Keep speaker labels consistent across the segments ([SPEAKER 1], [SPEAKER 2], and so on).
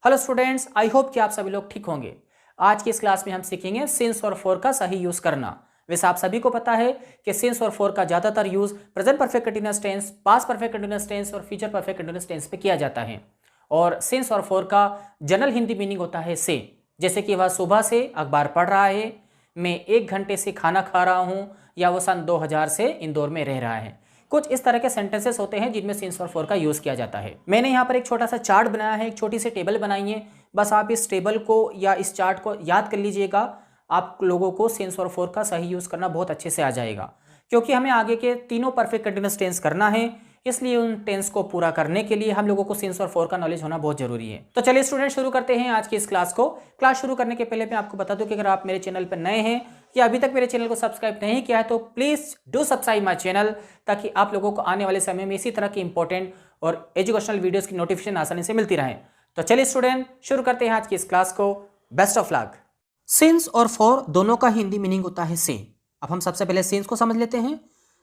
[SPEAKER 1] Hello students, I hope कि आप सभी लोग ठीक होंगे। आज की इस क्लास में हम सीखेंगे सिंस और फॉर का सही यूज करना। वैसे आप सभी को पता है कि सिंस और फॉर का ज्यादातर use present perfect continuous tense, past perfect continuous tense और फ्यूचर परफेक्ट कंटीन्यूअस टेंस पे किया जाता है। और सिंस और फॉर का जनरल हिंदी मीनिंग होता है से। जैसे कि वह सुबह से अखबार पढ़ रहा है, मैं 1 घंटे से खाना खा रहा हूँ, या वो सन 2000 से इंदौर में रह रहा है। कुछ इस तरह के सेंटेंसेस होते हैं जिनमें सिंस और फॉर का यूज किया जाता है। मैंने यहाँ पर एक छोटा सा चार्ट बनाया है, एक छोटी सी टेबल बनाई है। बस आप इस टेबल को या इस चार्ट को याद कर लीजिएगा। आप लोगों को सिंस और फॉर का सही यूज करना बहुत अच्छे से आ जाएगा, क्योंकि हमें आगे के तीनों परफेक्ट कंटीन्यूअस टेंस करना है। इसलिए उन टेंस को पूरा करने के लिए हम लोगों को सिंस और फॉर का नॉलेज होना बहुत जरूरी है। तो चलिए स्टूडेंट, शुरू करते हैं आज की इस क्लास को। क्लास शुरू करने के पहले मैं आपको बता दूं कि अगर आप मेरे चैनल पर नए हैं या अभी तक मेरे चैनल को सब्सक्राइब नहीं किया है तो please do subscribe my channel, ताकि आप लोगों को आने वाले समय में इसी तरह की इंपॉर्टेंट और एजुकेशनल वीडियोस की नोटिफिकेशन आसानी से मिलती रहे। तो चलिए स्टूडेंट, शुरू करते हैं आज की इस क्लास को। Best of luck. सिंस और फॉर दोनों का हिंदी मीनिंग होता है से। अब हम सबसे पहले सिंस को समझ लेते हैं।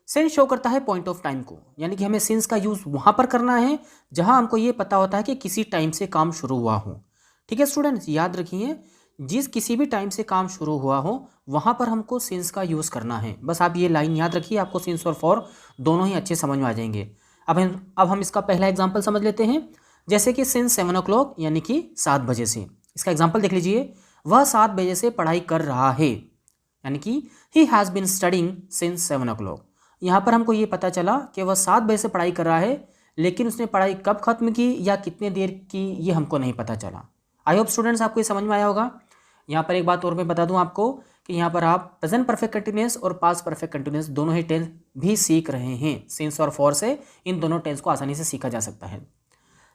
[SPEAKER 1] सिंस शो करता है पॉइंट ऑफ टाइम को, यानी कि हमें सिंस का यूज वहां पर करना है जहां हमको ये पता होता है कि किसी टाइम से काम शुरू हुआ हो। ठीक है स्टूडेंट्स, याद रखिए, जिस किसी भी टाइम से काम शुरू हुआ हो वहां पर हमको सिंस का यूज करना है। बस आप ये लाइन याद रखिए, आपको सिंस और फॉर दोनों ही अच्छे समझ में आ जाएंगे। अब हम इसका पहला एग्जाम्पल समझ लेते हैं। जैसे कि सिंस 7 o'clock, यानी कि 7 बजे से। इसका एग्जाम्पल देख लीजिए, वह 7 बजे से पढ़ाई कर रहा है, यानी कि he has been studying since 7 o'clock। यहाँ पर हमको ये पता चला कि वह 7 बजे से पढ़ाई कर रहा है, लेकिन उसने पढ़ाई कब खत्म की या कितने देर की ये हमको नहीं पता चला। आई होप स्टूडेंट्स आपको ये समझ में आया होगा। यहाँ पर एक बात और मैं बता दूँ आपको कि यहाँ पर आप प्रेजेंट परफेक्ट कंटिन्यूअस और पास्ट परफेक्ट कंटिन्यूअस दोनों ही टेंस भी सीख रहे हैं। सिंस और फॉर से इन दोनों टेंस को आसानी से सीखा जा सकता है।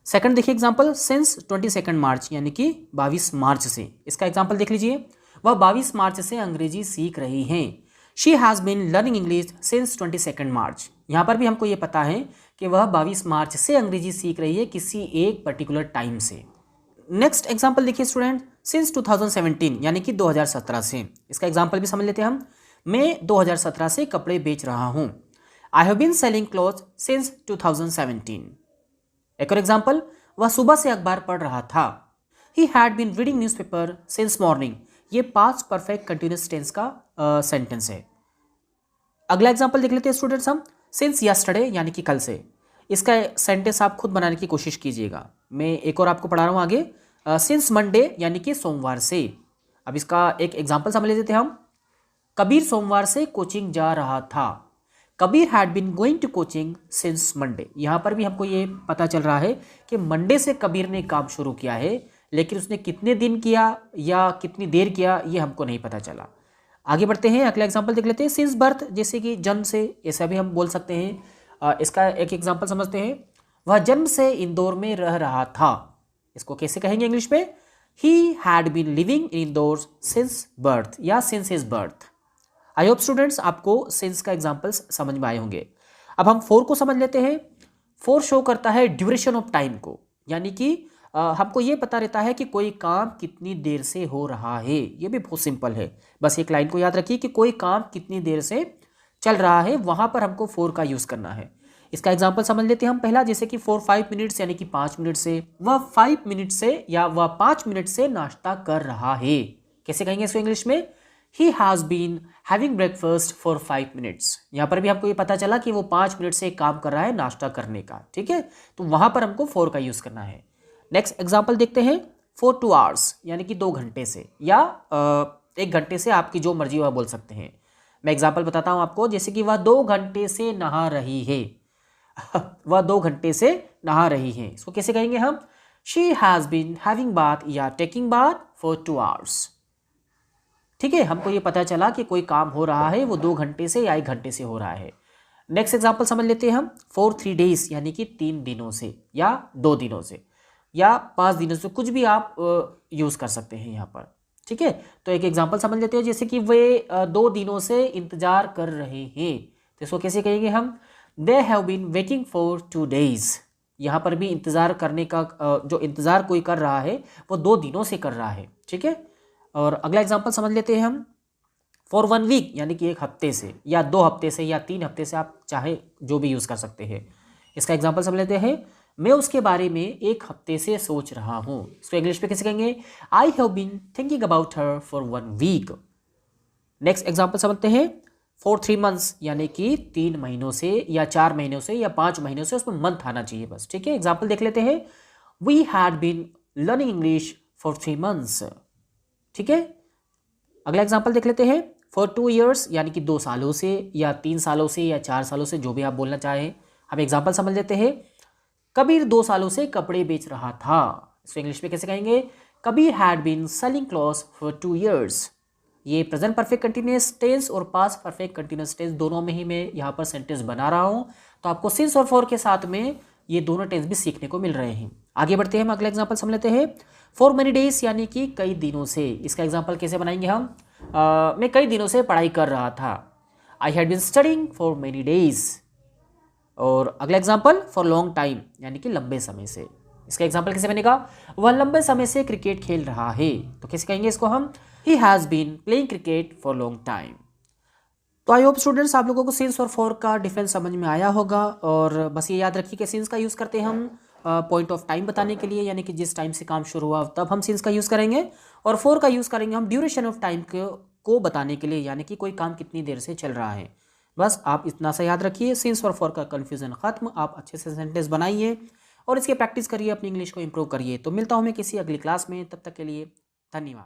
[SPEAKER 1] सेकंड देखिए एग्जाम्पल, सिंस 22 मार्च, यानी कि 22 मार्च से। इसका एग्जाम्पल देख लीजिए, वह 22 मार्च से अंग्रेजी सीख रही हैं। She has been learning English since 22 March. यहाँ पर भी हमको ये पता है कि वह 22 मार्च से अंग्रेजी सीख रही है, किसी एक पर्टिकुलर टाइम से। नेक्स्ट एग्जाम्पल देखिए स्टूडेंट, सिंस 2017, यानी कि 2017 से। इसका एग्जाम्पल भी समझ लेते हैं हम। मैं 2017 से कपड़े बेच रहा हूँ। I have been selling clothes since 2017। एक और एग्जाम्पल, वह सुबह से अखबार पढ़ रहा था। He had been reading newspaper since morning. ये पास्ट परफेक्ट कंटिन्यूअस टेंस का सेंटेंस है। अगला एग्जाम्पल देख लेते हैं स्टूडेंट्स हम, सिंस यस्टरडे, यानी कि कल से। इसका सेंटेंस आप खुद बनाने की कोशिश कीजिएगा। मैं एक और आपको पढ़ा रहा हूँ आगे, सिंस मंडे, यानी कि सोमवार से। अब इसका एक एग्जाम्पल समझ लेते हैं हम। कबीर सोमवार से कोचिंग जा रहा था। Kabir had been going to coaching since Monday. यहाँ पर भी हमको ये पता चल रहा है कि मंडे से कबीर ने काम शुरू किया है, लेकिन उसने कितने दिन किया या कितनी देर किया ये हमको नहीं पता चला। आगे बढ़ते हैं, अगला एग्जाम्पल देख लेते हैं। सिंस बर्थ, जैसे कि जन्म से, ऐसा भी हम बोल सकते हैं। इसका एक एग्जाम्पल समझते हैं। वह जन्म से इंदौर में रह रहा था। इसको कैसे कहेंगे इंग्लिश में? He had been living in Indore since birth या since his birth. I hope students आपको सिंस का एग्जाम्पल्स समझ में आए होंगे। अब हम फोर को समझ लेते हैं। फोर शो करता है ड्यूरेशन ऑफ टाइम को, यानी कि हमको ये पता रहता है कि कोई काम कितनी देर से हो रहा है। ये भी बहुत सिंपल है, बस एक लाइन को याद रखिए कि कोई काम कितनी देर से चल रहा है, वहां पर हमको फोर का यूज करना है। इसका एग्जाम्पल समझ लेते हैं हम पहला, जैसे कि 5 मिनट्स, यानी कि 5 मिनट से। वह 5 मिनट से या वह 5 मिनट से नाश्ता कर रहा है। कैसे कहेंगे इसको इंग्लिश में? He has been having breakfast for 5 minutes। यहाँ पर भी हमको ये पता चला कि वो 5 मिनट से एक काम कर रहा है नाश्ता करने का। ठीक है, तो वहां पर हमको फोर का यूज करना है। नेक्स्ट एग्जाम्पल देखते हैं, फॉर 2 hours, यानी कि 2 घंटे से, या 1 घंटे से, आपकी जो मर्जी वह बोल सकते हैं। मैं एग्जाम्पल बताता हूं आपको, जैसे कि वह 2 घंटे से नहा रही है। वह 2 घंटे से नहा रही है, इसको कैसे कहेंगे हम? She has been having bath या taking bath for 2 hours। ठीक है, हमको ये पता चला कि कोई काम हो रहा है, वो 2 घंटे से या 1 घंटे से हो रहा है। नेक्स्ट एग्जाम्पल समझ लेते हैं हम, फॉर 3 days, यानी कि 3 दिनों से या 2 दिनों से या 5 दिनों से, कुछ भी आप यूज कर सकते हैं यहाँ पर। ठीक है, तो एक एग्जाम्पल समझ लेते हैं, जैसे कि वे 2 दिनों से इंतजार कर रहे हैं, तो इसको कैसे कहेंगे हम? They have been waiting for 2 days। यहाँ पर भी इंतजार करने का, जो इंतजार कोई कर रहा है वो 2 दिनों से कर रहा है। ठीक है, और अगला एग्जाम्पल समझ लेते हैं हम, फॉर 1 week, यानी कि 1 हफ्ते से या 2 हफ्ते से या 3 हफ्ते से, आप चाहे जो भी यूज़ कर सकते हैं। इसका एग्जाम्पल समझ लेते हैं, मैं उसके बारे में एक हफ्ते से सोच रहा हूँ। इसको इंग्लिश में कैसे कहेंगे? I have been thinking about her for 1 वीक। नेक्स्ट एग्जाम्पल समझते हैं। फॉर 3 मंथ्स यानी कि 3 महीनों से या 4 महीनों से या 5 महीनों से, उसमें मंथ आना चाहिए बस, ठीक है। एग्जाम्पल देख लेते हैं। We had been learning English for 3 months, ठीक है। अगला एग्जाम्पल देख लेते हैं। फॉर 2 ईयर्स यानी कि 2 सालों से या 3 सालों से या 4 सालों से, जो भी आप बोलना चाहें। हम एग्जाम्पल समझ लेते हैं। कबीर 2 सालों से कपड़े बेच रहा था। इसको इंग्लिश में कैसे कहेंगे? Kabir had been selling clothes for 2 years. ये प्रेजेंट परफेक्ट कंटिन्यूअस टेंस और पास्ट परफेक्ट कंटिन्यूअस टेंस दोनों में ही मैं यहाँ पर सेंटेंस बना रहा हूँ, तो आपको सिंस और फॉर के साथ में ये दोनों टेंस भी सीखने को मिल रहे हैं। आगे बढ़ते हैं, हम अगला एग्जांपल समझ लेते हैं। फॉर मेनी डेज यानी कि कई दिनों से। इसका एग्जांपल कैसे बनाएंगे हम? मैं कई दिनों से पढ़ाई कर रहा था। I had been studying for many days. और अगला एग्जांपल फॉर लॉन्ग टाइम यानी कि लंबे समय से। इसका एग्जांपल कैसे बनेगा? वह लंबे समय से क्रिकेट खेल रहा है, तो कैसे कहेंगे इसको हम? He has been playing cricket for long time. तो आई होप स्टूडेंट्स आप लोगों को सिंस और फॉर का डिफरेंस समझ में आया होगा। और बस ये याद रखिए कि सिंस का यूज़ करते हैं हम पॉइंट ऑफ टाइम बताने के लिए, यानी कि जिस टाइम से काम शुरू हुआ तब हम सिंस का यूज़ करेंगे। और फॉर का यूज़ करेंगे हम ड्यूरेशन ऑफ टाइम को बताने के लिए, यानी कि कोई काम कितनी देर से चल रहा है। बस आप इतना सा याद रखिए, सिंस और फॉर का कन्फ्यूज़न खत्म। आप अच्छे से सेंटेंस बनाइए और इसकी प्रैक्टिस करिए, अपनी इंग्लिश को इंप्रूव करिए। तो मिलता हूँ मैं किसी अगली क्लास में, तब तक के लिए धन्यवाद।